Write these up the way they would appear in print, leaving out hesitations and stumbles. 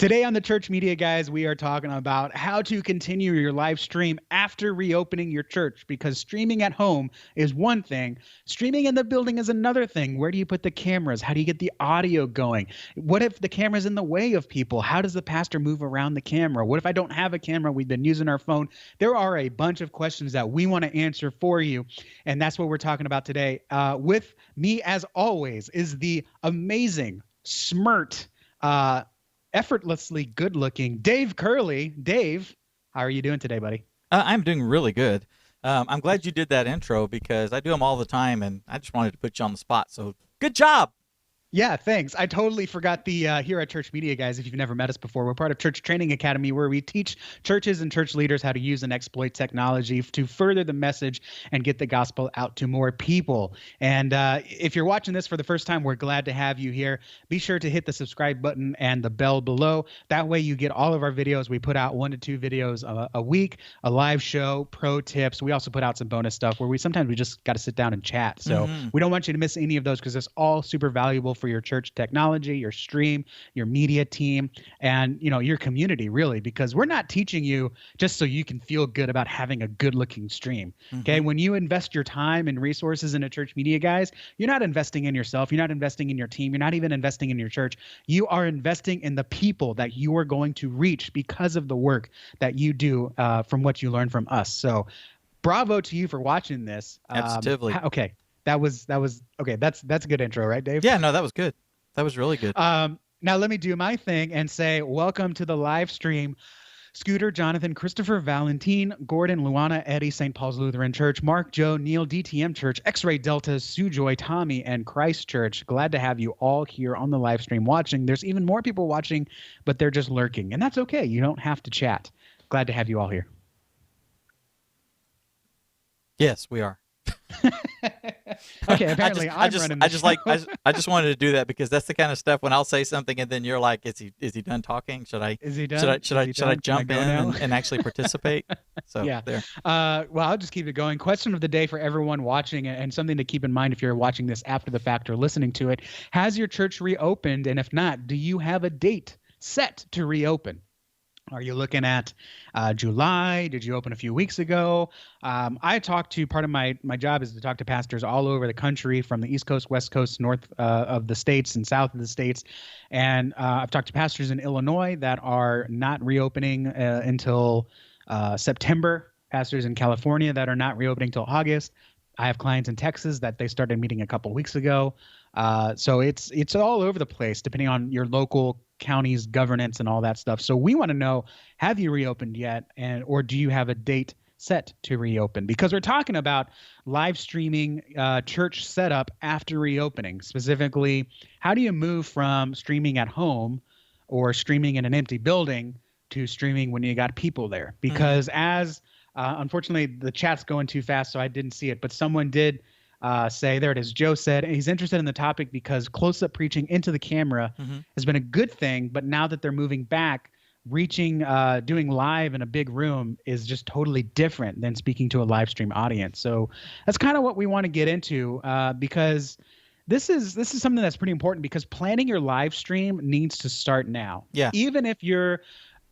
Today on the Church Media Guys, we are talking about how to continue your live stream after reopening your church, because streaming at home is one thing. Streaming in the building is another thing. Where do you put the cameras? How do you get the audio going? What if the camera's in the way of people? How does the pastor move around the camera? What if I don't have a camera? We've been using our phone. There are a bunch of questions that we want to answer for you, and that's what we're talking about today. With me, as always, is the amazing, smirt, effortlessly good-looking Dave Curley. Dave, how are you doing today, buddy? I'm doing really good. I'm glad you did that intro because I do them all the time, and I just wanted to put you on the spot. So good job. Yeah, thanks. I totally forgot the here at Church Media Guys. If you've never met us before, we're part of Church Training Academy, where we teach churches and church leaders how to use and exploit technology to further the message and get the gospel out to more people. And if you're watching this for the first time, we're glad to have you here. Be sure to hit the subscribe button and the bell below. That way you get all of our videos. We put out 1 to 2 videos a week, a live show, pro tips. We also put out some bonus stuff where we just got to sit down and chat. So we don't want you to miss any of those because it's all super valuable for your church technology, your stream, your media team, and your community, really, because we're not teaching you just so you can feel good about having a good looking stream. Okay. When you invest your time and resources in a Church Media Guys, you're not investing in yourself. You're not investing in your team. You're not even investing in your church. You are investing in the people that you are going to reach because of the work that you do from what you learn from us. So bravo to you for watching this. Absolutely. Okay. That was okay. That's a good intro, right, Dave? Yeah, no, that was good. That was really good. Now let me do my thing and say welcome to the live stream. Scooter, Jonathan, Christopher, Valentine, Gordon, Luana, Eddie, St. Paul's Lutheran Church, Mark, Joe, Neil, DTM Church, X-Ray Delta, Sujoy, Tommy, and Christ Church. Glad to have you all here on the live stream watching. There's even more people watching, but they're just lurking, and that's okay. You don't have to chat. Glad to have you all here. Yes, we are. Okay, apparently I just wanted to do that because that's the kind of stuff when I'll say something and then you're like, is he done talking? Should I jump in and actually participate? So yeah. There. Well, I'll just keep it going. Question of the day for everyone watching, and something to keep in mind if you're watching this after the fact or listening to it. Has your church reopened? And if not, do you have a date set to reopen? Are you looking at July? Did you open a few weeks ago? I talk to, part of my job is to talk to pastors all over the country, from the East Coast, West Coast, north of the states and south of the states. And I've talked to pastors in Illinois that are not reopening until September, pastors in California that are not reopening until August. I have clients in Texas that they started meeting a couple weeks ago. So it's all over the place depending on your local county's governance and all that stuff. So we want to know, have you reopened yet? Or do you have a date set to reopen? Because we're talking about live streaming church setup after reopening. Specifically, how do you move from streaming at home or streaming in an empty building to streaming when you got people there? Because unfortunately, the chat's going too fast, so I didn't see it, but someone did say, there it is. Joe said he's interested in the topic because close-up preaching into the camera has been a good thing, but now that they're moving back, doing live in a big room is just totally different than speaking to a live stream audience. So that's kind of what we want to get into because this is something that's pretty important, because planning your live stream needs to start now. Yeah. Even if you're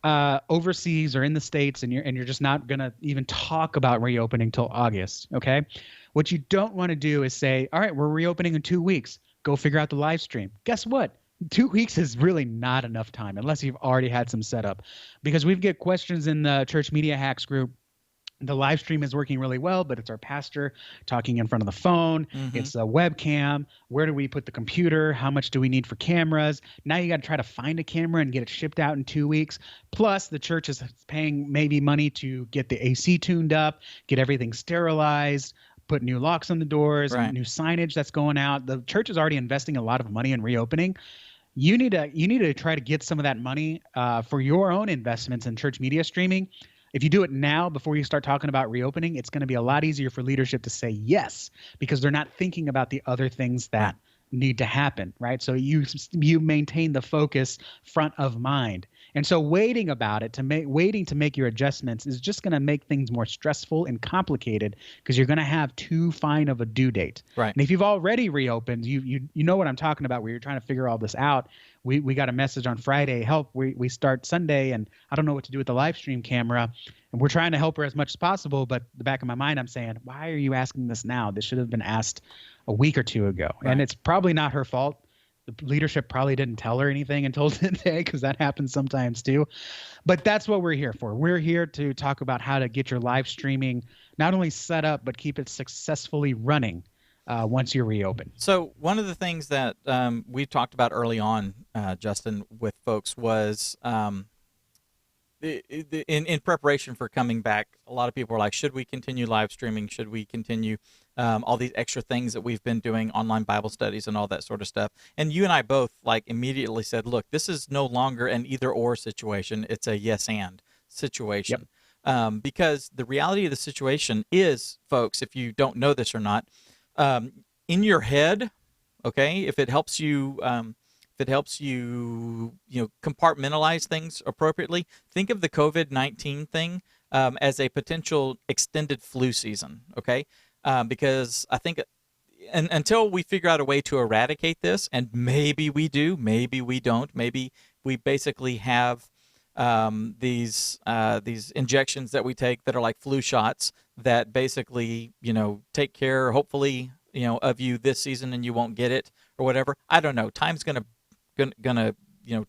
overseas or in the States and you're just not going to even talk about reopening till August. Okay. What you don't want to do is say, all right, we're reopening in 2 weeks. Go figure out the live stream. Guess what? 2 weeks is really not enough time unless you've already had some setup, because we get questions in the Church Media Hacks group. The live stream is working really well, but it's our pastor talking in front of the phone. It's a webcam. Where do we put the computer? How much do we need for cameras? Now you got to try to find a camera and get it shipped out in 2 weeks. Plus, the church is paying maybe money to get the AC tuned up, get everything sterilized, put new locks on the doors, right, new signage that's going out. The church is already investing a lot of money in reopening. You need to try to get some of that money for your own investments in church media streaming. If you do it now before you start talking about reopening, it's going to be a lot easier for leadership to say yes, because they're not thinking about the other things that need to happen, right? So you maintain the focus front of mind. And so waiting to make your adjustments is just going to make things more stressful and complicated because you're going to have too fine of a due date. Right. And if you've already reopened, you know what I'm talking about, where you're trying to figure all this out. We got a message on Friday, help, we start Sunday and I don't know what to do with the live stream camera. And we're trying to help her as much as possible, but the back of my mind, I'm saying, why are you asking this now? This should have been asked a week or two ago. Right. And it's probably not her fault. The leadership probably didn't tell her anything until today, because that happens sometimes too. But that's what we're here for. We're here to talk about how to get your live streaming not only set up, but keep it successfully running once you're reopened. So one of the things that we talked about early on, Justin, with folks was in preparation for coming back, a lot of people were like, should we continue live streaming? Should we continue all these extra things that we've been doing, online Bible studies and all that sort of stuff? And you and I both like immediately said, look, this is no longer an either or situation. It's a yes and situation. Yep. Because the reality of the situation is, folks, if you don't know this or not, in your head, okay, if it helps you compartmentalize things appropriately, think of the COVID-19 thing as a potential extended flu season, okay? Because I think until we figure out a way to eradicate this, and maybe we do, maybe we don't, maybe we basically have these injections that we take that are like flu shots that basically, take care, hopefully, of you this season and you won't get it or whatever. I don't know. Time's gonna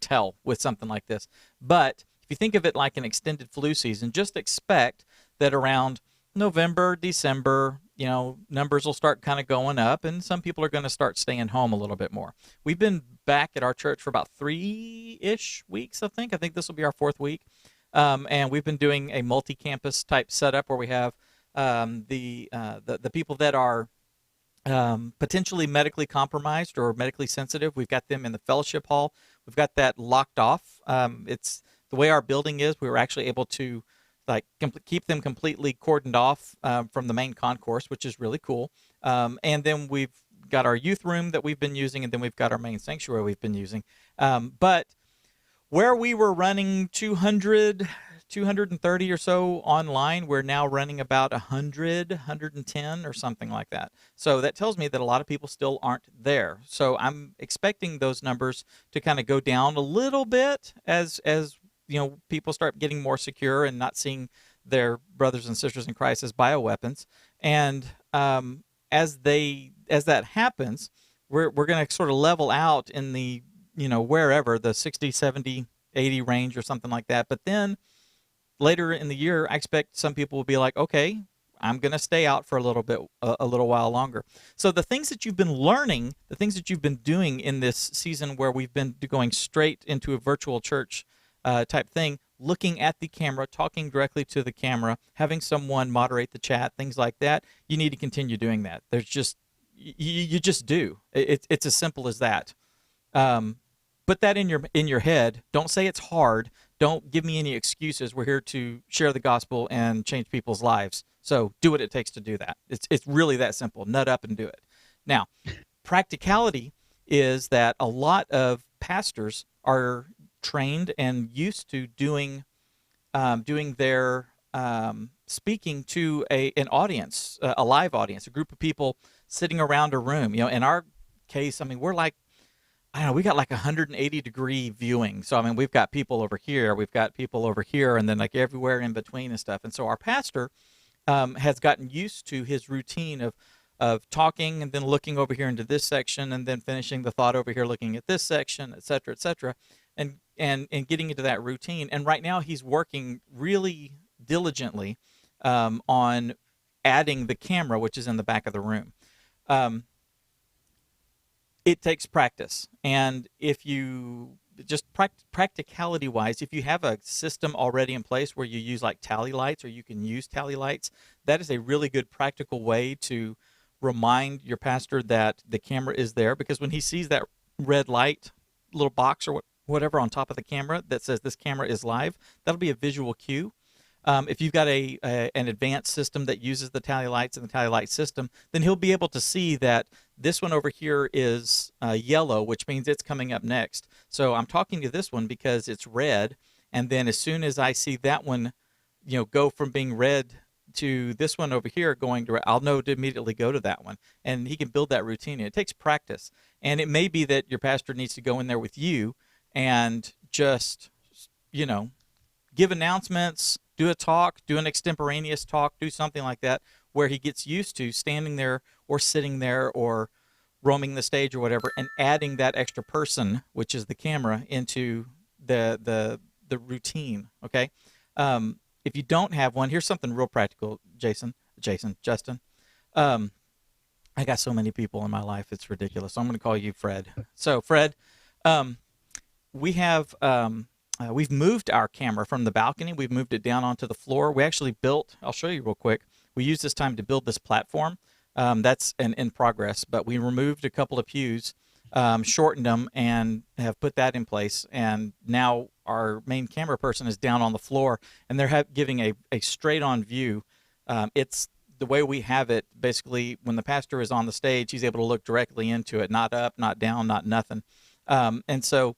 tell with something like this. But if you think of it like an extended flu season, just expect that around November, December, numbers will start kind of going up, and some people are going to start staying home a little bit more. We've been back at our church for about 3-ish weeks, I think. I think this will be our 4th week. And we've been doing a multi-campus type setup where we have the people that are potentially medically compromised or medically sensitive. We've got them in the fellowship hall. We've got that locked off. It's the way our building is. We were actually able to keep them completely cordoned off from the main concourse, which is really cool. And then we've got our youth room that we've been using, and then we've got our main sanctuary we've been using. But where we were running 230 or so online, we're now running about 100, 110 or something like that. So that tells me that a lot of people still aren't there. So I'm expecting those numbers to kind of go down a little bit as people start getting more secure and not seeing their brothers and sisters in Christ as bioweapons. And as that happens, we're going to sort of level out in the wherever, the 60, 70, 80 range or something like that. But then later in the year, I expect some people will be like, okay, I'm going to stay out for a little while longer. So the things that you've been learning, the things that you've been doing in this season where we've been going straight into a virtual church type thing, looking at the camera, talking directly to the camera, having someone moderate the chat, things like that, you need to continue doing that. There's just, you just do. It's as simple as that. Put that in your head. Don't say it's hard. Don't give me any excuses. We're here to share the gospel and change people's lives. So do what it takes to do that. It's really that simple. Nut up and do it. Now, practicality is that a lot of pastors are trained and used to doing their speaking to an audience, a live audience, a group of people sitting around a room. In our case, we're like, I don't know, we got like 180-degree viewing. So, we've got people over here, we've got people over here, and then like everywhere in between and stuff. And so our pastor has gotten used to his routine of talking and then looking over here into this section and then finishing the thought over here looking at this section, et cetera, and getting into that routine. And right now he's working really diligently on adding the camera, which is in the back of the room. It takes practice. And if you just practicality wise, if you have a system already in place where you use like tally lights, or you can use tally lights, that is a really good practical way to remind your pastor that the camera is there, because when he sees that red light little box or whatever on top of the camera that says this camera is live, that'll be a visual cue. If you've got an advanced system that uses the tally lights and the tally light system, then he'll be able to see that this one over here is yellow, which means it's coming up next. So I'm talking to this one because it's red, and then as soon as I see that one, go from being red to this one over here going to, I'll know to immediately go to that one, and he can build that routine. And it takes practice, and it may be that your pastor needs to go in there with you and just, give announcements, do a talk, do an extemporaneous talk, do something like that, where he gets used to standing there or sitting there or roaming the stage or whatever, and adding that extra person, which is the camera, into the routine. Okay. If you don't have one, here's something real practical, Justin. I got so many people in my life, it's ridiculous. So I'm going to call you Fred. So Fred, we have we've moved our camera from the balcony. We've moved it down onto the floor. We actually built, I'll show you real quick. We used this time to build this platform. That's in progress, but we removed a couple of pews, shortened them, and have put that in place. And now our main camera person is down on the floor, and they're giving a straight-on view. It's the way we have it. Basically, when the pastor is on the stage, he's able to look directly into it, not up, not down, not nothing. And so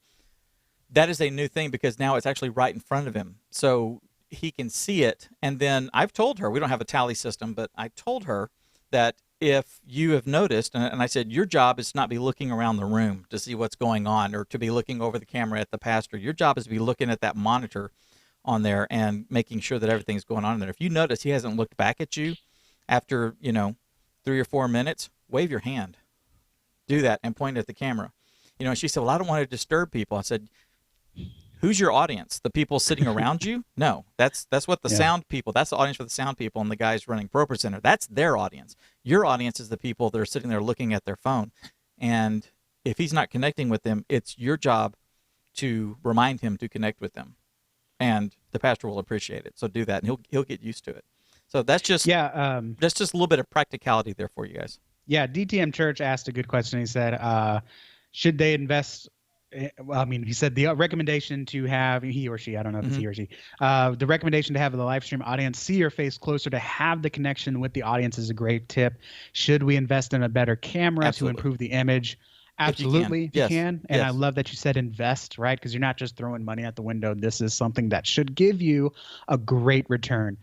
that is a new thing because now it's actually right in front of him. So he can see it. And then I've told her, we don't have a tally system, but I told her that if you have noticed, and I said, your job is to not be looking around the room to see what's going on or to be looking over the camera at the pastor. Your job is to be looking at that monitor on there and making sure that everything's going on in there. If you notice he hasn't looked back at you after, 3 or 4 minutes, wave your hand. Do that and point at the camera. She said, well, I don't want to disturb people. I said, who's your audience? The people sitting around you? No, that's what the sound people, that's the audience for the sound people and the guys running ProPresenter. That's their audience. Your audience is the people that are sitting there looking at their phone. And if he's not connecting with them, it's your job to remind him to connect with them. And the pastor will appreciate it. So do that, and he'll get used to it. So that's just that's just a little bit of practicality there for you guys. Yeah, DTM Church asked a good question. He said, should they invest? Well, I mean, he said the recommendation to have, he or she, I don't know if it's he or she, the recommendation to have the live stream audience see your face closer to have the connection with the audience is a great tip. Should we invest in a better camera to improve the image? Absolutely, if you can. And I love that you said invest, right? Because you're not just throwing money out the window. This is something that should give you a great return.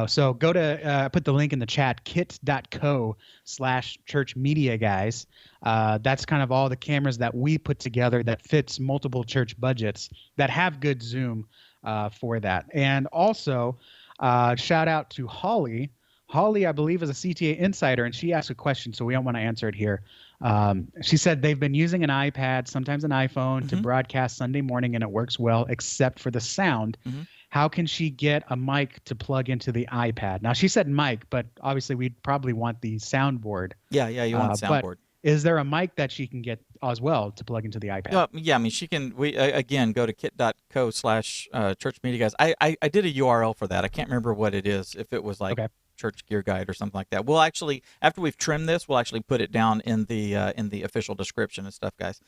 So go to, put the link in the chat, kit.co/church media, guys. That's kind of all the cameras that we put together that fits multiple church budgets that have good zoom for that. And also, shout out to Holly. Holly, I believe, is a CTA insider, and she asked a question, so we don't want to answer it here. She said they've been using an iPad, sometimes an iPhone, to broadcast Sunday morning, and it works well, except for the sound. How can she get a mic to plug into the iPad? Now, she said mic, but obviously we'd probably want the soundboard. Yeah, you want the soundboard. Is there a mic that she can get as well to plug into the iPad? Yeah, I mean, she can. We again go to kit.co/church media guys. I did a URL for that. I can't remember what it is. If it was like Church Gear Guide or something like that. We'll actually, after we've trimmed this, we'll actually put it down in the official description and stuff, guys.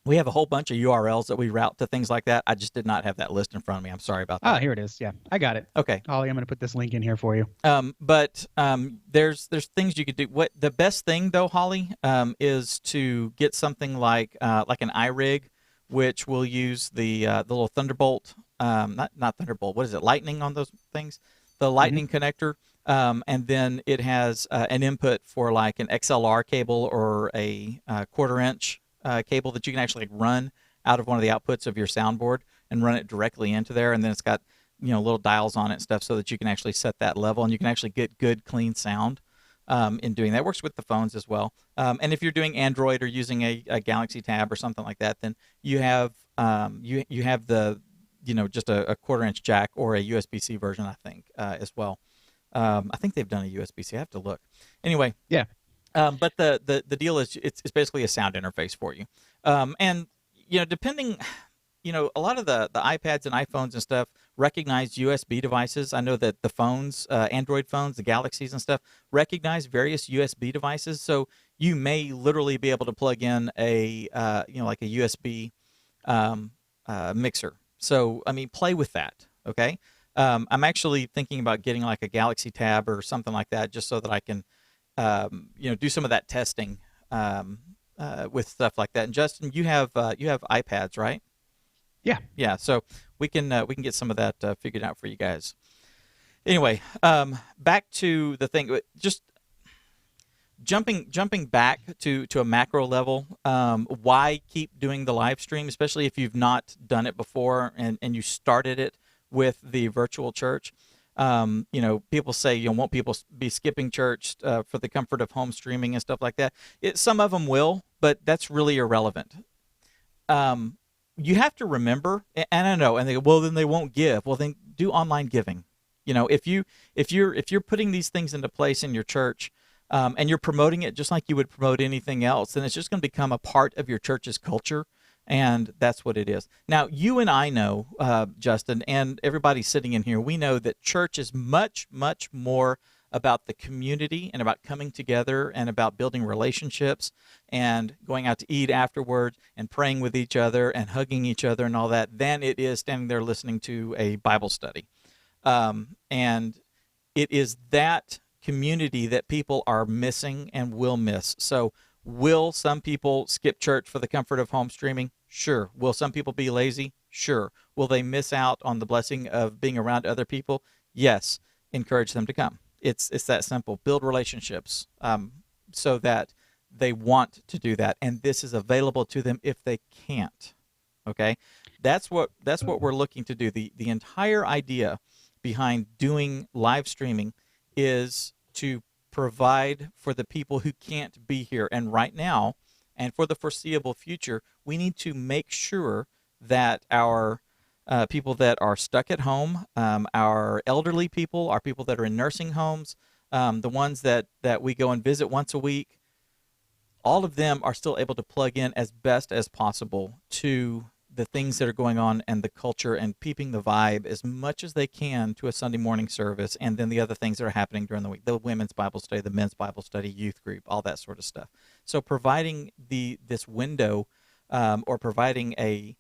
We have a whole bunch of URLs that we route to things like that. I just did not have that list in front of me. I'm sorry about that. Oh, here it is. Yeah, I got it. Okay, Holly, I'm going to put this link in here for you. But there's things you could do. What the best thing though, Holly, is to get something like an iRig, which will use the little Thunderbolt, not Thunderbolt. What is it? Lightning on those things. The Lightning connector, and then it has an input for like an XLR cable or a 1/4 inch cable that you can actually run out of one of the outputs of your soundboard and run it directly into there. And then it's got little dials on it and stuff so that you can actually set that level and you can actually get good clean sound in doing that. It works with the phones as well. And if you're doing Android or using a Galaxy Tab or something like that, then you have you have the just a 1/4 inch jack or a USB-C version, I think, as well. I think they've done a USB-C. I have to look. Anyway. Yeah. But the deal is it's basically a sound interface for you. And, depending, a lot of the iPads and iPhones and stuff recognize USB devices. I know that the phones, Android phones, the Galaxies and stuff, recognize various USB devices. So you may literally be able to plug in a USB mixer. So, I mean, play with that, okay? I'm actually thinking about getting like a Galaxy Tab or something like that, just so that I can, do some of that testing with stuff like that. And Justin, you have iPads, right? Yeah. Yeah, so we can get some of that figured out for you guys. Anyway, back to the thing. Just jumping back to a macro level. Why keep doing the live stream, especially if you've not done it before and you started it with the virtual church? People say, won't people be skipping church for the comfort of home streaming and stuff like that? Some of them will, but that's really irrelevant. You have to remember, and I know, and they go, well, then they won't give. Well, then do online giving. If you're putting these things into place in your church, and you're promoting it just like you would promote anything else, then it's just going to become a part of your church's culture, and that's what it is. Now, you and I know, Justin, and everybody sitting in here, we know that church is much, much more about the community and about coming together and about building relationships and going out to eat afterwards and praying with each other and hugging each other and all that than it is standing there listening to a Bible study. And it is that community that people are missing and will miss. So will some people skip church for the comfort of home streaming? Sure. Will some people be lazy? Sure. Will they miss out on the blessing of being around other people? Yes. Encourage them to come. It's that simple. Build relationships so that they want to do that, and this is available to them if they can't. Okay, that's what we're looking to do. The entire idea behind doing live streaming is to provide for the people who can't be here. And right now, and for the foreseeable future, we need to make sure that our people that are stuck at home, our elderly people, our people that are in nursing homes, the ones that we go and visit once a week, all of them are still able to plug in as best as possible to the things that are going on and the culture and peeping the vibe as much as they can to a Sunday morning service, and then the other things that are happening during the week, the women's Bible study, the men's Bible study, youth group, all that sort of stuff. So providing this window or providing a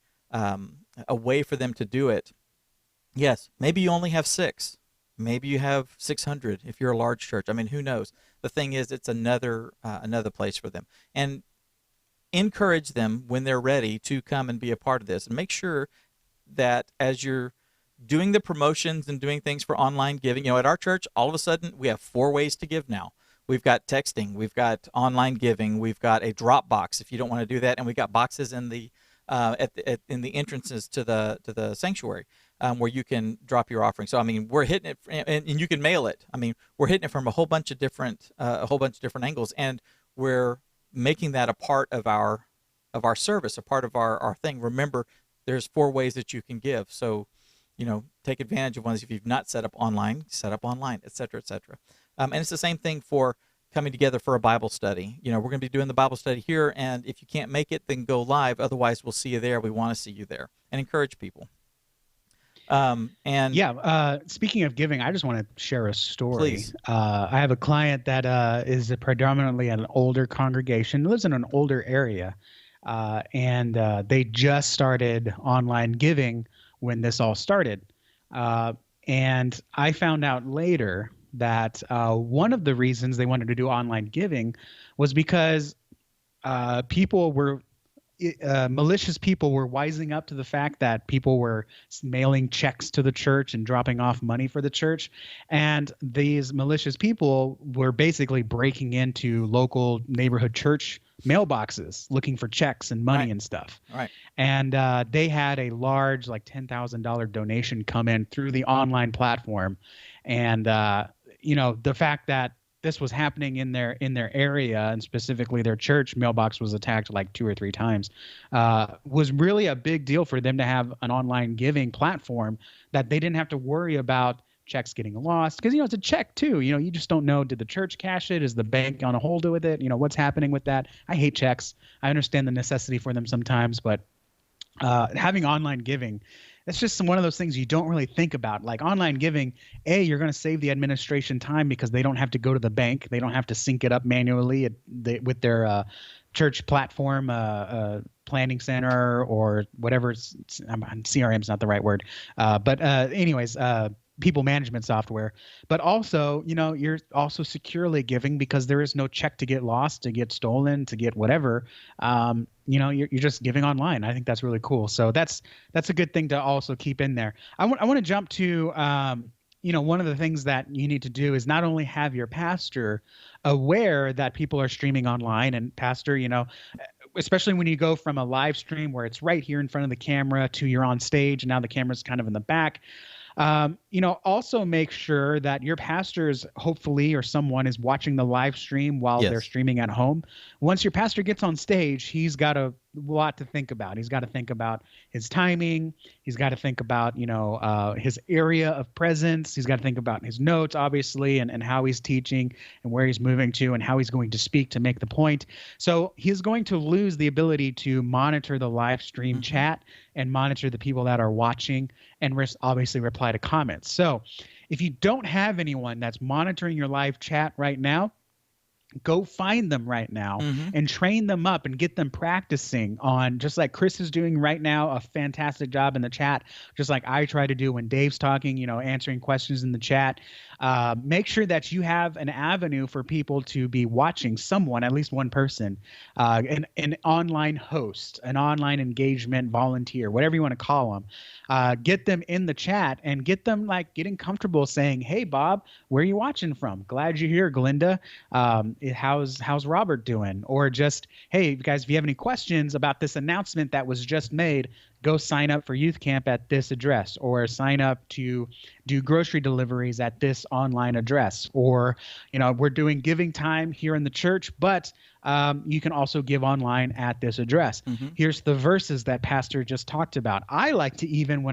way for them to do it. Yes, maybe you only have 6. Maybe you have 600 if you're a large church. I mean, who knows? The thing is, it's another place for them. And encourage them when they're ready to come and be a part of this. And make sure that as you're doing the promotions and doing things for online giving, at our church, all of a sudden, we have 4 ways to give now. We've got texting, we've got online giving, we've got a drop box if you don't want to do that, and we've got boxes in the in the entrances to the sanctuary where you can drop your offering. So I mean, we're hitting it, and you can mail it. I mean, we're hitting it from a whole bunch of different angles, and we're making that a part of our service, a part of our thing. Remember, there's 4 ways that you can give. So, take advantage of ones. If you've not set up online, et cetera, et cetera. And it's the same thing for coming together for a Bible study. We're going to be doing the Bible study here, and if you can't make it, then go live. Otherwise, we'll see you there. We want to see you there, and encourage people. Speaking of giving, I just want to share a story. Please. I have a client that is predominantly an older congregation, lives in an older area, and they just started online giving when this all started. And I found out later that one of the reasons they wanted to do online giving was because malicious people were wising up to the fact that people were mailing checks to the church and dropping off money for the church. And these malicious people were basically breaking into local neighborhood church mailboxes looking for checks and money and stuff. Right. And they had a large, like $10,000 donation come in through the online platform. And, the fact that this was happening in their area, and specifically their church mailbox was attacked like 2 or 3 times, was really a big deal for them to have an online giving platform that they didn't have to worry about checks getting lost. Because, it's a check too. You just don't know, did the church cash it? Is the bank on a hold with it? What's happening with that? I hate checks. I understand the necessity for them sometimes, but having online giving, it's just one of those things you don't really think about. Like online giving, you're going to save the administration time because they don't have to go to the bank. They don't have to sync it up manually with their church platform, planning center or whatever. CRM is not the right word. But anyways, people management software, but also, you're also securely giving because there is no check to get lost, to get stolen, to get whatever. You're just giving online. I think that's really cool. So that's a good thing to also keep in there. I want to jump to, one of the things that you need to do is not only have your pastor aware that people are streaming online, and pastor, especially when you go from a live stream where it's right here in front of the camera to you're on stage and now the camera's kind of in the back. Also make sure that your pastors, hopefully, or someone is watching the live stream while they're streaming at home. Once your pastor gets on stage, he's got a lot to think about. He's got to think about his timing. He's got to think about, his area of presence. He's got to think about his notes, obviously, and how he's teaching and where he's moving to and how he's going to speak to make the point. So he's going to lose the ability to monitor the live stream chat and monitor the people that are watching and obviously reply to comments. So if you don't have anyone that's monitoring your live chat right now, go find them right now and train them up and get them practicing on, just like Chris is doing right now, a fantastic job in the chat, just like I try to do when Dave's talking, answering questions in the chat. Make sure that you have an avenue for people to be watching someone, at least one person, an online host, an online engagement volunteer, whatever you want to call them. Get them in the chat and get them getting comfortable saying, "Hey, Bob, where are you watching from? Glad you're here, Glinda. How's Robert doing?" Or just, "Hey, guys, if you have any questions about this announcement that was just made, go sign up for youth camp at this address, or sign up to do grocery deliveries at this online address, or we're doing giving time here in the church, but you can also give online at this address. Here's the verses that Pastor just talked about." I like to, even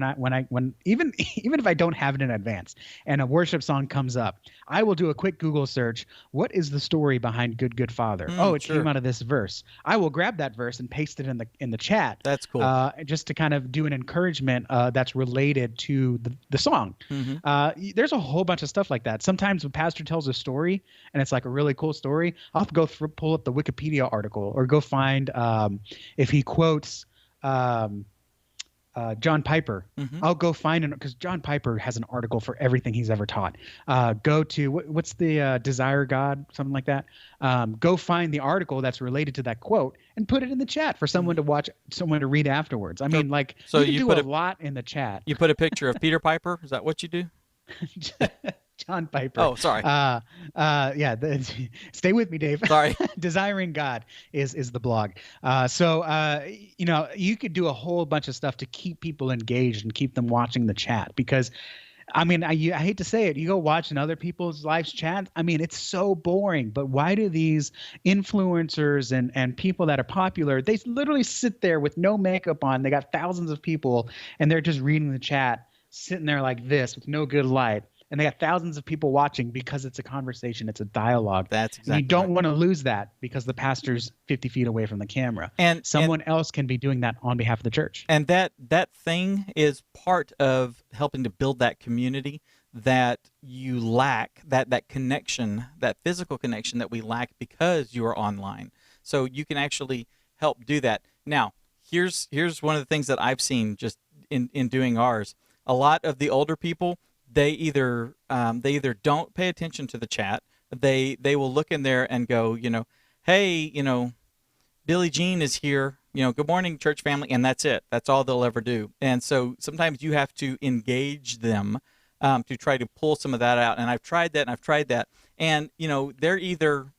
even if I don't have it in advance and a worship song comes up, I will do a quick Google search. What is the story behind Good Father? It came out of this verse. I will grab that verse and paste it in the chat. That's cool. Just to kind of do an encouragement that's related to the song. There's a whole bunch of stuff like that. Sometimes when Pastor tells a story and it's like a really cool story, I'll have to go pull up the Wikipedia article or go find if he quotes John Piper. I'll go find it because John Piper has an article for everything he's ever taught. Go to what's the Desire God, something like that. Go find the article that's related to that quote and put it in the chat for someone to watch, someone to read afterwards. I mean, so you can do a lot in the chat. You put a picture of Peter Piper? Is that what you do? John Piper. Oh, sorry. Stay with me, Dave. Sorry. Desiring God is the blog. So you could do a whole bunch of stuff to keep people engaged and keep them watching the chat, because I mean, I hate to say it, you go watching other people's live chat, I mean, it's so boring. But why do these influencers and people that are popular, they literally sit there with no makeup on, they got thousands of people, and they're just reading the chat, sitting there like this with no good light, and they got thousands of people watching because it's a conversation, it's a dialogue. That's exactly. And you don't want to lose that because the pastor's 50 feet away from the camera, and someone else can be doing that on behalf of the church. And that thing is part of helping to build that community that you lack, that connection, that physical connection that we lack because you are online. So you can actually help do that. Now, here's one of the things that I've seen just in doing ours. A lot of the older people, they either don't pay attention to the chat. They will look in there and go, "Hey, Billie Jean is here. Good morning, church family," and that's it. That's all they'll ever do. And so sometimes you have to engage them to try to pull some of that out. And I've tried that, and I've tried that. And they're either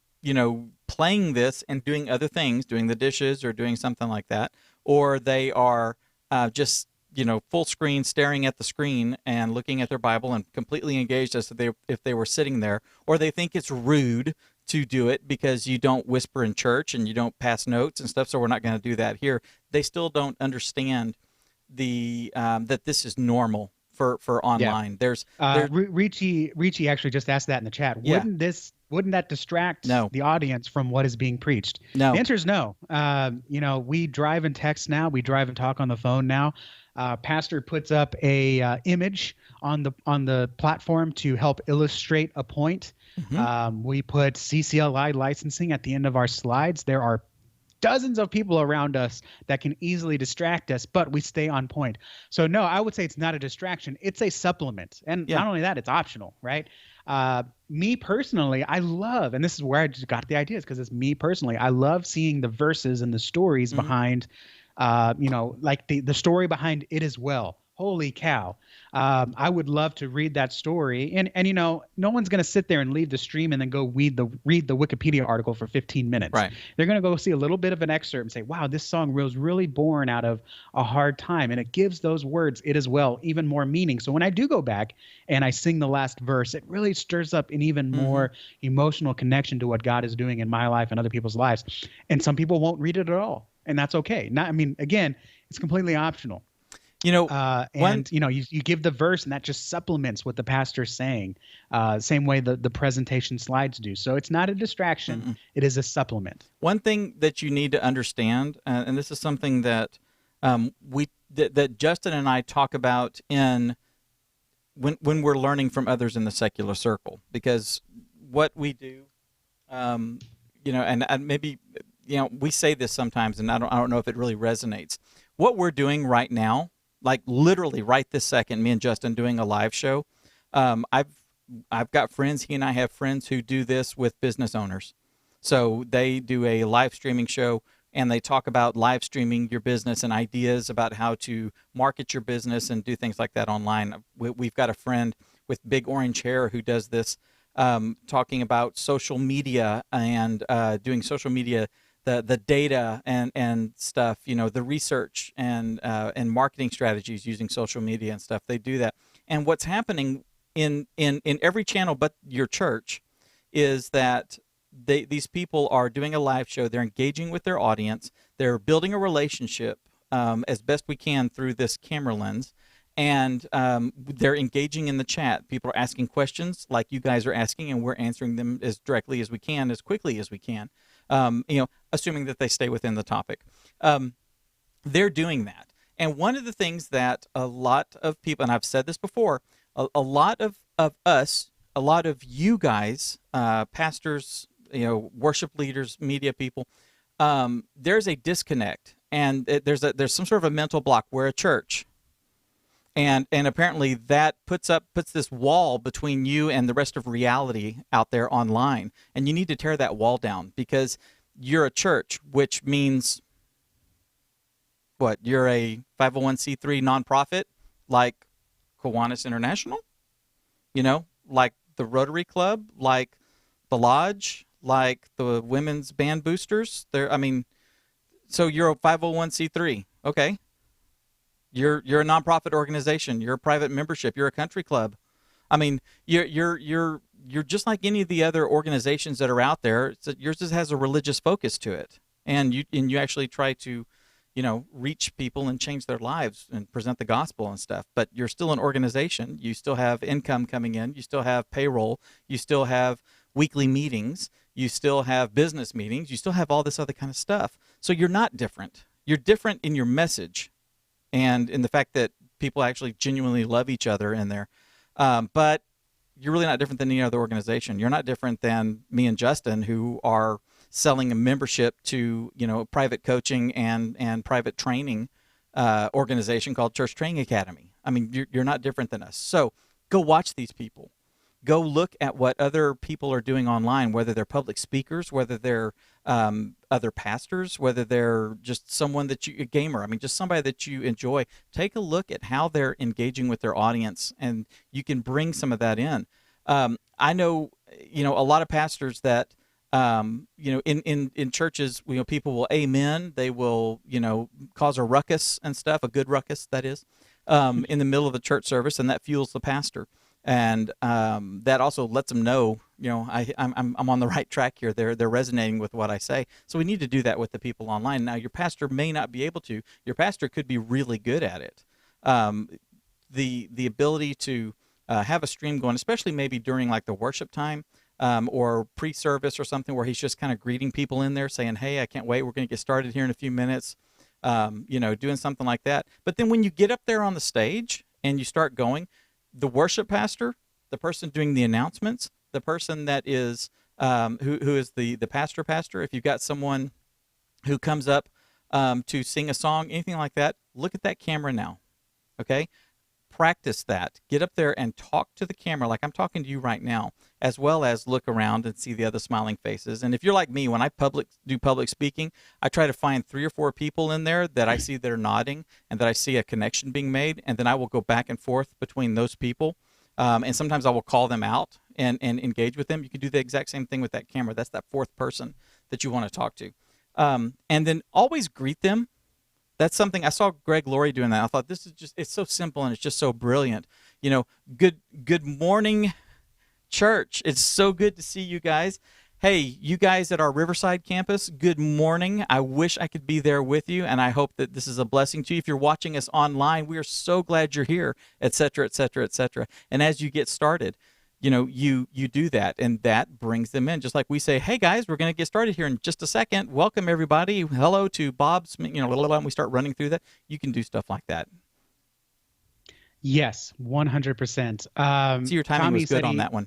playing this and doing other things, doing the dishes or doing something like that, or they are just full screen, staring at the screen and looking at their Bible and completely engaged as if they were sitting there, or they think it's rude to do it because you don't whisper in church and you don't pass notes and stuff, so we're not going to do that here. They still don't understand the that this is normal for online. Yeah. Ricci actually just asked that in the chat. Yeah. Wouldn't that distract the audience from what is being preached? No. The answer is no. We drive and text now. We drive and talk on the phone now. Pastor puts up a image on the platform to help illustrate a point. We put CCLI licensing at the end of our slides. There are dozens of people around us that can easily distract us, but we stay on point. So no, I would say it's not a distraction. It's a supplement. And Yeah. not only that, it's optional, right? Me personally, I love, and this is where I just got the ideas because it's me personally. I love seeing the verses and the stories Mhm. behind, like the story behind It Is Well. Holy cow. I would love to read that story. And no one's going to sit there and leave the stream and then go read the Wikipedia article for 15 minutes. Right. They're going to go see a little bit of an excerpt and say, wow, this song was really born out of a hard time. And it gives those words, It Is Well, even more meaning. So when I do go back and I sing the last verse, it really stirs up an even more emotional connection to what God is doing in my life and other people's lives. And some people won't read it at all. And that's okay. Again, it's completely optional. You give the verse and that just supplements what the pastor's saying. Same way the presentation slides do. So it's not a distraction. It is a supplement. One thing that you need to understand, and this is something that that Justin and I talk about when we're learning from others in the secular circle, because what we do, and maybe we say this sometimes, and I don't know if it really resonates. What we're doing right now, like literally right this second, me and Justin doing a live show. I've got friends. He and I have friends who do this with business owners. So they do a live streaming show and they talk about live streaming your business and ideas about how to market your business and do things like that online. We've got a friend with big orange hair who does this, talking about social media and doing social media. The data and stuff, the research and marketing strategies using social media and stuff. They do that. And what's happening in every channel but your church is that these people are doing a live show. They're engaging with their audience. They're building a relationship as best we can through this camera lens. And they're engaging in the chat. People are asking questions like you guys are asking, and we're answering them as directly as we can, as quickly as we can. Assuming that they stay within the topic. They're doing that. And one of the things that a lot of people, and I've said this before, a lot of us, a lot of you guys, pastors, worship leaders, media people, there's a disconnect. And there's some sort of a mental block. We're a church. And apparently that puts this wall between you and the rest of reality out there online. And you need to tear that wall down, because you're a church, which means what? You're a 501c3 nonprofit like Kiwanis International, like the Rotary Club, like the Lodge, like the Women's Band Boosters. So you're a 501c3. Okay. You're a nonprofit organization. You're a private membership. You're a country club. You're just like any of the other organizations that are out there. Yours just has a religious focus to it, and you actually try to, reach people and change their lives and present the gospel and stuff. But you're still an organization. You still have income coming in. You still have payroll. You still have weekly meetings. You still have business meetings. You still have all this other kind of stuff. So you're not different. You're different in your message, and in the fact that people actually genuinely love each other in there. But you're really not different than any other organization. You're not different than me and Justin, who are selling a membership to, private coaching and private training organization called Church Training Academy. You're not different than us. So go watch these people. Go look at what other people are doing online, whether they're public speakers, whether they're other pastors, whether they're just someone a gamer, just somebody that you enjoy. Take a look at how they're engaging with their audience, and you can bring some of that in. I know, a lot of pastors that, in churches, people will amen. They will, cause a ruckus and stuff, a good ruckus, that is, in the middle of the church service, and that fuels the pastor. And that also lets them know, I'm on the right track here. They're resonating with what I say. So we need to do that with the people online. Now, your pastor may not be able to. Your pastor could be really good at it. The ability to have a stream going, especially maybe during like the worship time or pre-service or something, where he's just kind of greeting people in there, saying, "Hey, I can't wait. We're going to get started here in a few minutes." Doing something like that. But then when you get up there on the stage and you start going, the worship pastor, the person doing the announcements, the person that is who is the pastor, if you've got someone who comes up to sing a song, anything like that, look at that camera now. Okay, practice that. Get up there and talk to the camera like I'm talking to you right now, as well as look around and see the other smiling faces. And if you're like me, when I do public speaking, I try to find 3 or 4 people in there that I see that are nodding and that I see a connection being made, and then I will go back and forth between those people. And sometimes I will call them out and engage with them. You can do the exact same thing with that camera. That's that 4th person that you want to talk to. And then always greet them. That's something I saw Greg Laurie doing that. I thought this is it's so simple and it's just so brilliant. Good morning, church. It's so good to see you guys. Hey, you guys at our Riverside campus, good morning. I wish I could be there with you, and I hope that this is a blessing to you. If you're watching us online, we are so glad you're here, et cetera, et cetera, et cetera. And as you get started, you do that, and that brings them in. Just like we say, hey guys, we're going to get started here in just a second. Welcome everybody. Hello to Bob Smith, and we start running through that. You can do stuff like that. Yes, 100%. See, your timing was good on that one.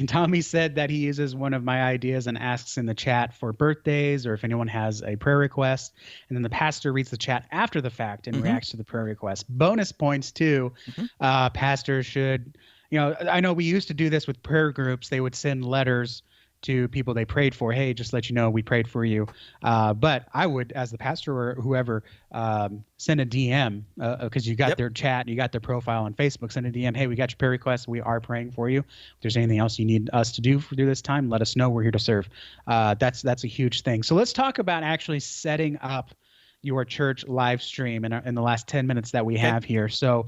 Tommy said that he uses one of my ideas and asks in the chat for birthdays or if anyone has a prayer request. And then the pastor reads the chat after the fact and reacts to the prayer request. Bonus points too. Pastors should, I know we used to do this with prayer groups. They would send letters to people they prayed for. Hey, just let you know we prayed for you. But I would, as the pastor or whoever, send a DM because you got their chat, you got their profile on Facebook. Send a DM. Hey, we got your prayer request. We are praying for you. If there's anything else you need us to do through this time, let us know. We're here to serve. That's a huge thing. So let's talk about actually setting up your church live stream in the last 10 minutes that we have here. So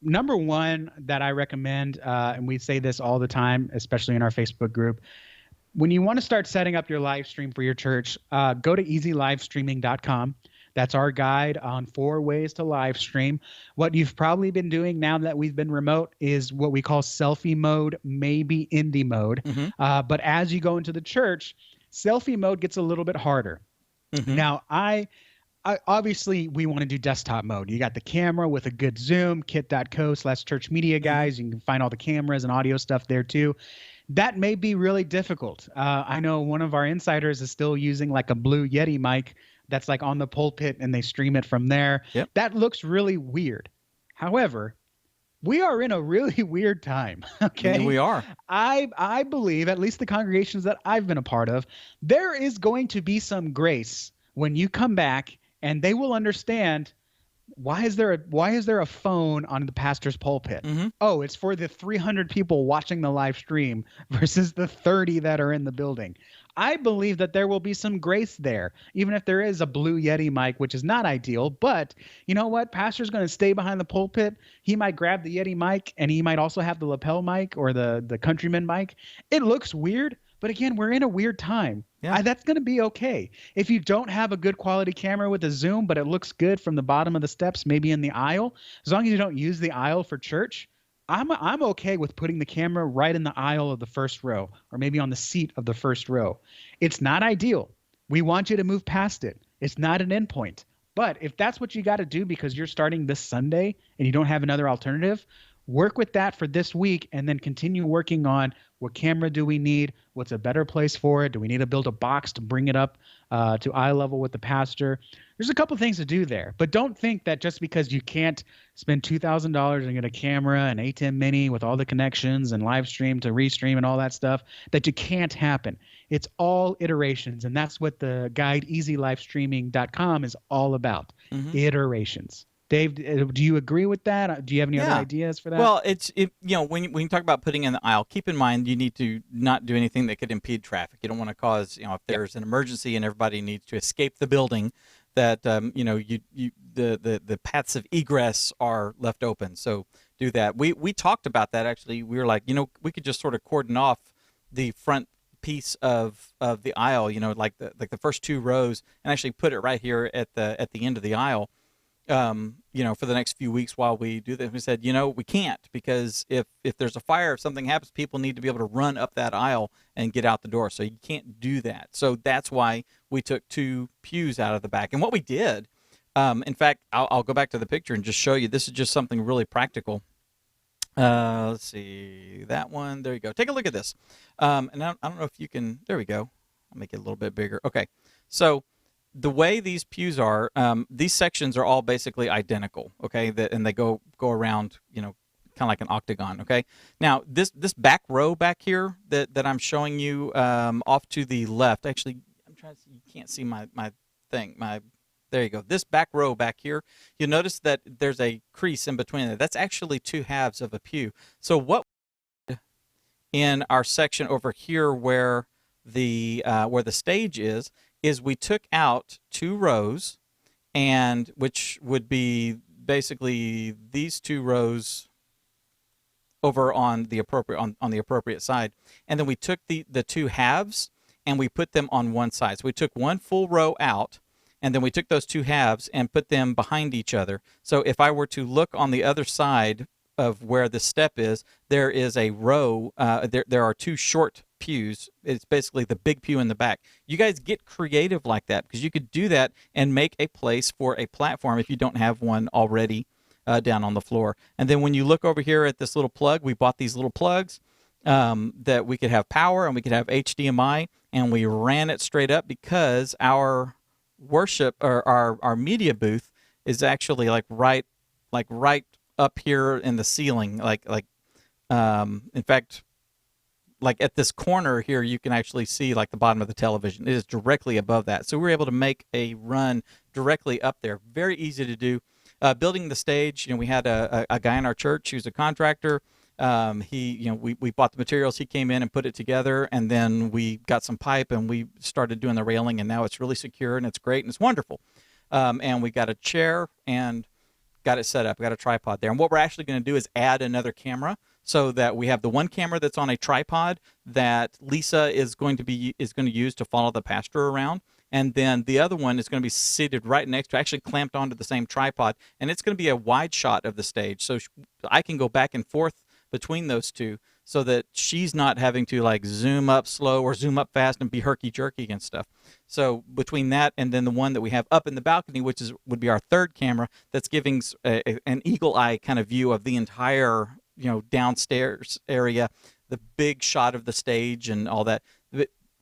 number one that I recommend, and we say this all the time, especially in our Facebook group, when you want to start setting up your live stream for your church, go to easylivestreaming.com. That's our guide on 4 ways to live stream. What you've probably been doing now that we've been remote is what we call selfie mode, maybe indie mode. But as you go into the church, selfie mode gets a little bit harder. Now, obviously, we want to do desktop mode. You got the camera with a good zoom, kit.co/church media guys. You can find all the cameras and audio stuff there too. That may be really difficult. I know one of our insiders is still using like a Blue Yeti mic that's like on the pulpit and they stream it from there. That looks really weird. However, we are in a really weird time. Okay. We are. I believe, at least the congregations that I've been a part of, there is going to be some grace when you come back. And they will understand, why is there a phone on the pastor's pulpit? Oh, it's for the 300 people watching the live stream versus the 30 that are in the building. I believe that there will be some grace there, even if there is a Blue Yeti mic, which is not ideal. But you know what? Pastor's going to stay behind the pulpit. He might grab the Yeti mic, and he might also have the lapel mic or the Countryman mic. It looks weird. But again, we're in a weird time. That's going to be okay. If you don't have a good quality camera with a zoom, but it looks good from the bottom of the steps, maybe in the aisle, as long as you don't use the aisle for church, I'm okay with putting the camera right in the aisle of the first row or maybe on the seat of the first row. It's not ideal. We want you to move past it. It's not an endpoint. But if that's what you got to do because you're starting this Sunday and you don't have another alternative, work with that for this week and then continue working on what camera do we need? What's a better place for it? Do we need to build a box to bring it up to eye level with the pastor? There's a couple things to do there, but don't think that just because you can't spend $2,000 and get a camera, an ATEM Mini with all the connections and live stream to restream and all that stuff, that you can't happen. It's all iterations, and that's what the guide easylivestreaming.com is all about, iterations. Dave, do you agree with that? Do you have any other ideas for that? Well, when you talk about putting in the aisle, keep in mind you need to not do anything that could impede traffic. You don't want to cause, if there's an emergency and everybody needs to escape the building, that the paths of egress are left open. So do that. We talked about that actually. We were like, we could just sort of cordon off the front piece of the aisle, like the first 2 rows, and actually put it right here at the end of the aisle. For the next few weeks while we do this. We said, we can't, because if there's a fire, if something happens, people need to be able to run up that aisle and get out the door. So you can't do that. So that's why we took 2 pews out of the back. And what we did, in fact, I'll go back to the picture and just show you. This is just something really practical. Let's see, that one. There you go. Take a look at this. And I don't know if you can, there we go. I'll make it a little bit bigger. Okay. So the way these pews are, these sections are all basically identical, okay? And they go around, kind of like an octagon, okay? Now this back row back here that I'm showing you off to the left. Actually, I'm trying to see, you can't see my thing. There you go. This back row back here, you'll notice that there's a crease in between it. That's actually two halves of a pew. So what in our section over here where the stage is we took out two rows, and which would be basically these two rows over on the appropriate side, and then we took the two halves and we put them on one side. So we took one full row out, and then we took those two halves and put them behind each other. So if I were to look on the other side of where the step is, there is a row. There are two short pews. It's basically the big pew in the back. You guys get creative like that, because you could do that and make a place for a platform if you don't have one already down on the floor. And then when you look over here at this little plug, we bought these little plugs that we could have power and we could have HDMI, and we ran it straight up because our worship or our media booth is actually like right up here in the ceiling, in fact, like at this corner here, you can actually see like the bottom of the television. It is directly above that. So we were able to make a run directly up there. Very easy to do. Building the stage, we had a guy in our church who's a contractor. We bought the materials. He came in and put it together, and then we got some pipe and we started doing the railing, and now it's really secure and it's great and it's wonderful. And we got a chair and got it set up. We got a tripod there. And what we're actually going to do is add another camera, so that we have the one camera that's on a tripod that Lisa is going to use to follow the pastor around. And then the other one is going to be seated right next to, actually clamped onto the same tripod. And it's going to be a wide shot of the stage. So I can go back and forth between those two, so that she's not having to like zoom up slow or zoom up fast and be herky-jerky and stuff. So between that and then the one that we have up in the balcony, which would be our third camera, that's giving an eagle eye kind of view of the entire downstairs area, the big shot of the stage and all that.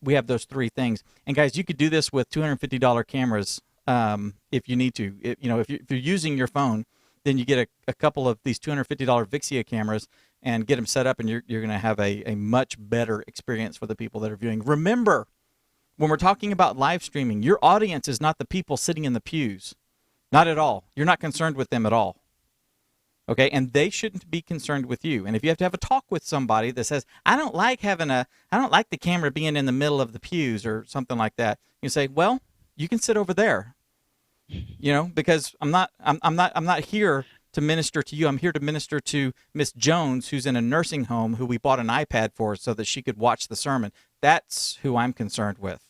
We have those three things. And guys, you could do this with $250 cameras if you need to. If you're using your phone, then you get a couple of these $250 Vixia cameras and get them set up, and you're going to have a much better experience for the people that are viewing. Remember, when we're talking about live streaming, your audience is not the people sitting in the pews. Not at all. You're not concerned with them at all. Okay, and they shouldn't be concerned with you. And if you have to have a talk with somebody that says, I don't like the camera being in the middle of the pews or something like that, you say, well, you can sit over there. Because I'm not here to minister to you. I'm here to minister to Miss Jones, who's in a nursing home, who we bought an iPad for so that she could watch the sermon. That's who I'm concerned with,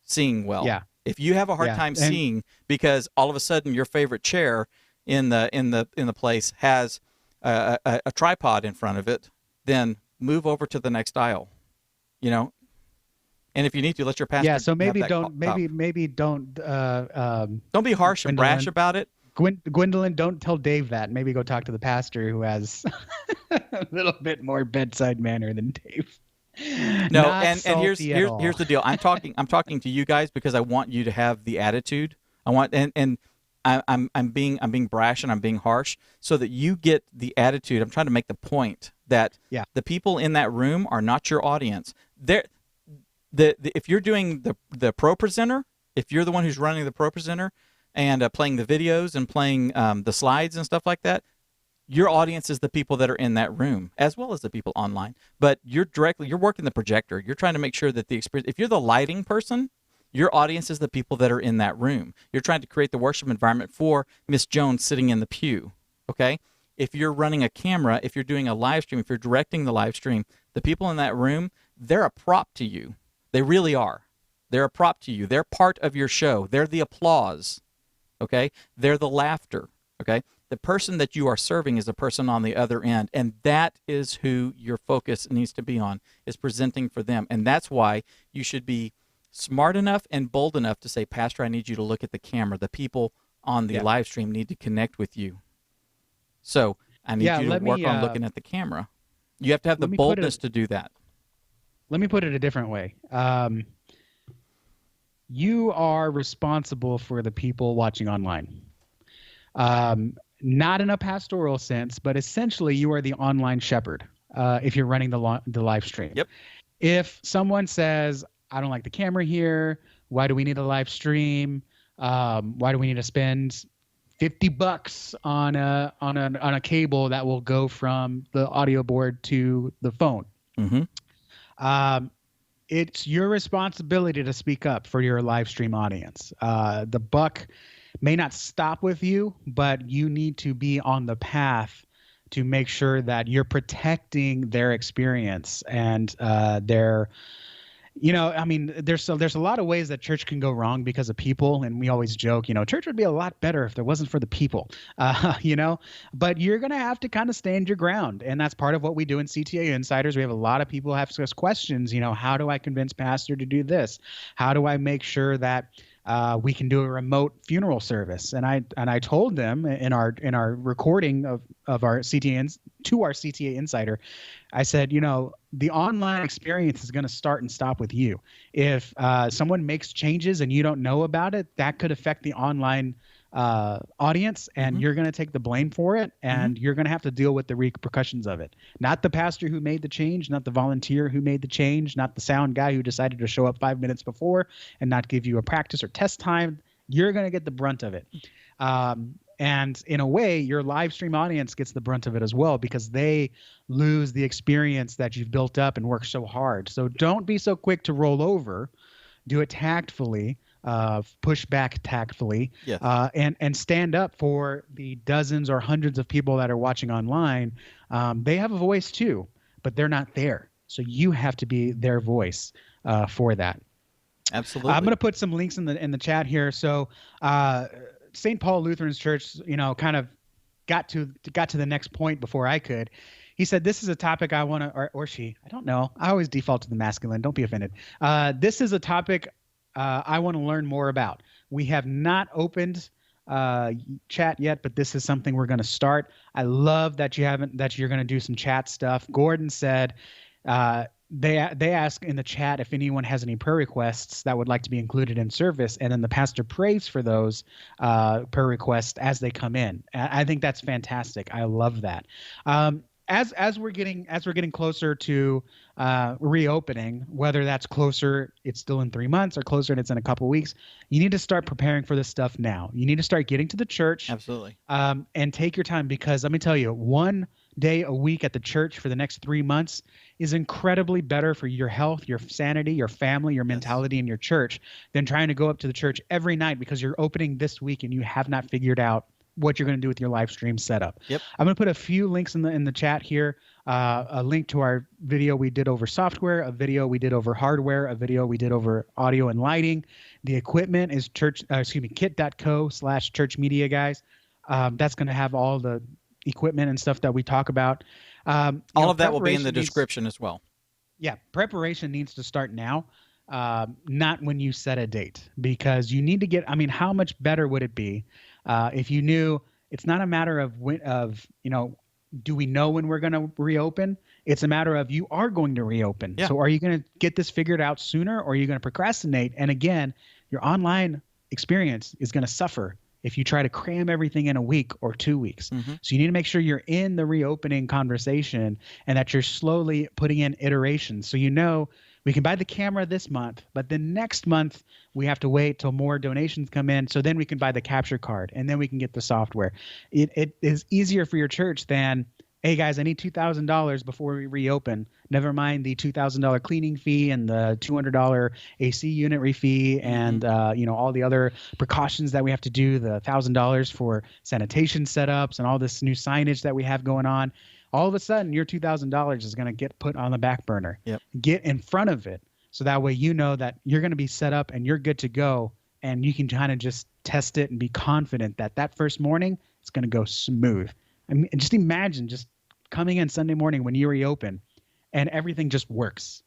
seeing well. Yeah. If you have a hard time seeing because all of a sudden your favorite chair in the place has a tripod in front of it, then move over to the next aisle. And if you need to, let your pastor. Yeah. So maybe don't don't be harsh and brash about it. Gwendolyn, don't tell Dave that. Maybe go talk to the pastor, who has a little bit more bedside manner than Dave. No, and here's the deal. I'm talking to you guys because I want you to have the attitude. I want and I'm being brash and I'm being harsh so that you get the attitude. I'm trying to make the point that the people in that room are not your audience. If you're doing the pro presenter, if you're the one who's running the pro presenter and playing the videos and playing the slides and stuff like that, your audience is the people that are in that room, as well as the people online. But you're working the projector. You're trying to make sure that the experience, if you're the lighting person, your audience is the people that are in that room. You're trying to create the worship environment for Miss Jones sitting in the pew, okay? If you're running a camera, if you're doing a live stream, if you're directing the live stream, the people in that room, they're a prop to you. They really are. They're a prop to you. They're part of your show. They're the applause, okay? They're the laughter, okay? The person that you are serving is the person on the other end, and that is who your focus needs to be on, is presenting for them. And that's why you should be smart enough and bold enough to say, Pastor, I need you to look at the camera. The people on the live stream need to connect with you. So I need you to work on looking at the camera. You have to have the boldness to do that. Let me put it a different way. you are responsible for the people watching online. Not in a pastoral sense, but essentially you are the online shepherd if you're running the live stream. Yep. If someone says, I don't like the camera here, why do we need a live stream? Why do we need to spend $50 on a cable that will go from the audio board to the phone? Mm-hmm. It's your responsibility to speak up for your live stream audience. The buck may not stop with you, but you need to be on the path to make sure that you're protecting their experience and their, I mean, there's a lot of ways that church can go wrong because of people, and we always joke, church would be a lot better if there wasn't for the people, but you're gonna have to kind of stand your ground, and that's part of what we do in CTA Insiders. We have a lot of people ask us questions. How do I convince pastor to do this? How do I make sure that we can do a remote funeral service? And I told them in our recording of our CTA to our CTA Insider, I said, the online experience is going to start and stop with you. If someone makes changes and you don't know about it, that could affect the online audience, and you're going to take the blame for it, and you're going to have to deal with the repercussions of it. Not the pastor who made the change, not the volunteer who made the change, not the sound guy who decided to show up 5 minutes before and not give you a practice or test time. You're going to get the brunt of it. And in a way, your live stream audience gets the brunt of it as well, because they lose the experience that you've built up and worked so hard. So don't be so quick to roll over. Do it tactfully, push back tactfully, yes. And stand up for the dozens or hundreds of people that are watching online. They have a voice too, but they're not there. So you have to be their voice for that. Absolutely. I'm going to put some links in the chat here. So St. Paul Lutheran Church, kind of got to the next point before I could. He said, this is a topic I want to, or she, I don't know. I always default to the masculine. Don't be offended. This is a topic I want to learn more about. We have not opened chat yet, but this is something we're going to start. I love that you're going to do some chat stuff. Gordon said, they ask in the chat if anyone has any prayer requests that would like to be included in service, and then the pastor prays for those prayer requests as they come in. I think that's fantastic. I love that. As we're getting closer to reopening, whether that's closer, it's still in 3 months, or closer and it's in a couple of weeks, you need to start preparing for this stuff now. You need to start getting to the church. Absolutely. And take your time, because let me tell you, 1 day a week at the church for the next 3 months is incredibly better for your health, your sanity, your family, your mentality, and your church than trying to go up to the church every night because you're opening this week and you have not figured out what you're going to do with your live stream setup. Yep. I'm going to put a few links in the chat here. A link to our video we did over software, a video we did over hardware, a video we did over audio and lighting. The equipment is kit.co/churchmedia, guys. That's going to have all the equipment and stuff that we talk about. All of that will be in the description as well. Yeah, preparation needs to start now, not when you set a date, because you need to get. I mean, how much better would it be if you knew? It's not a matter of do we know when we're going to reopen? It's a matter of you are going to reopen. Yeah. So are you going to get this figured out sooner, or are you going to procrastinate? And again, your online experience is going to suffer if you try to cram everything in a week or 2 weeks. So you need to make sure you're in the reopening conversation and that you're slowly putting in iterations. So we can buy the camera this month, but the next month we have to wait till more donations come in. So then we can buy the capture card, and then we can get the software. It is easier for your church than, hey guys, I need $2,000 before we reopen. Never mind the $2,000 cleaning fee and the $200 AC unit fee and all the other precautions that we have to do, the $1,000 for sanitation setups and all this new signage that we have going on. All of a sudden, your $2,000 is going to get put on the back burner. Yep. Get in front of it, so that way you know that you're going to be set up and you're good to go, and you can kind of just test it and be confident that first morning it's going to go smooth. I mean, just imagine just coming in Sunday morning when you reopen and everything just works.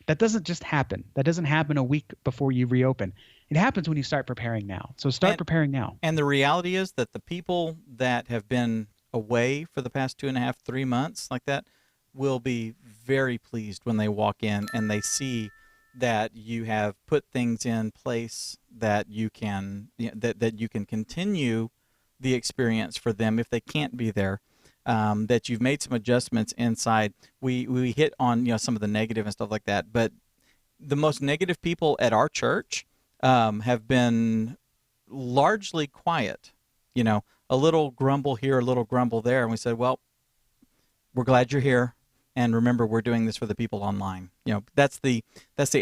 That doesn't just happen. That doesn't happen a week before you reopen. It happens when you start preparing now. So start preparing now. And the reality is that the people that have been away for the past 2.5, 3 months like that will be very pleased when they walk in and they see that you have put things in place that you can that you can continue the experience for them if they can't be there. That you've made some adjustments inside. We hit on some of the negative and stuff like that, but the most negative people at our church have been largely quiet. A little grumble here, a little grumble there, and we said, well, we're glad you're here, and remember, we're doing this for the people online. That's the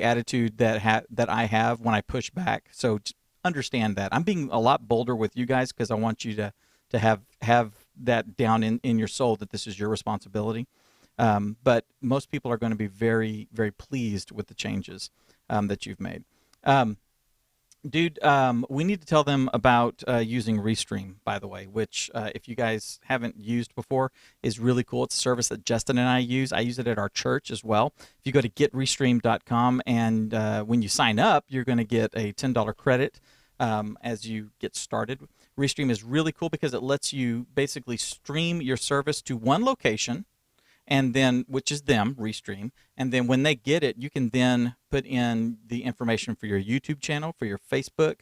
attitude that I have when I push back. So just understand that I'm being a lot bolder with you guys because I want you to have that down in your soul that this is your responsibility. But most people are going to be very, very pleased with the changes that you've made. Dude, we need to tell them about using Restream, by the way, which if you guys haven't used before, is really cool. It's a service that Justin and I use. I use it at our church as well. If you go to getrestream.com and when you sign up, you're going to get a $10 credit as you get started. Restream is really cool because it lets you basically stream your service to one location, and then which is them, Restream, and then when they get it, you can then put in the information for your YouTube channel, for your Facebook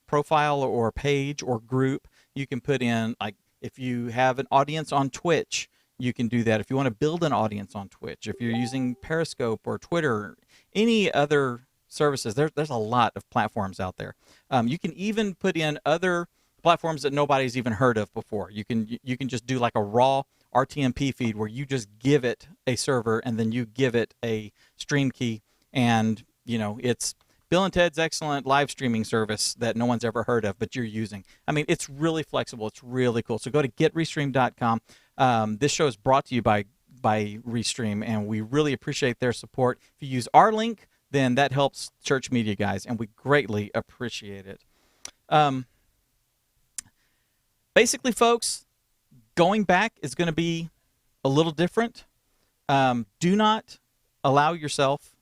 profile or page or group. You can put in, like, if you have an audience on Twitch, you can do that. If you want to build an audience on Twitch, if you're using Periscope or Twitter, any other services, there's a lot of platforms out there. You can even put in other platforms that nobody's even heard of before. You can just do like a raw RTMP feed where you just give it a server and then you give it a stream key, and it's Bill and Ted's excellent live streaming service that no one's ever heard of, but you're using. I mean, it's really flexible. It's really cool. So go to getrestream.com. This show is brought to you by Restream, and we really appreciate their support. If you use our link, then that helps Church Media guys, and we greatly appreciate it. Basically, folks, going back is going to be a little different. Do not allow yourself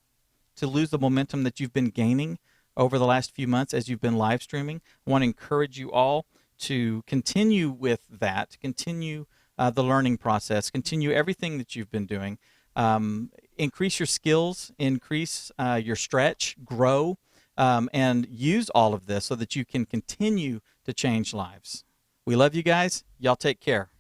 to lose the momentum that you've been gaining over the last few months as you've been live streaming. I want to encourage you all to continue with that, continue the learning process, continue everything that you've been doing. Increase your skills, increase your stretch, grow, and use all of this so that you can continue to change lives. We love you guys. Y'all take care.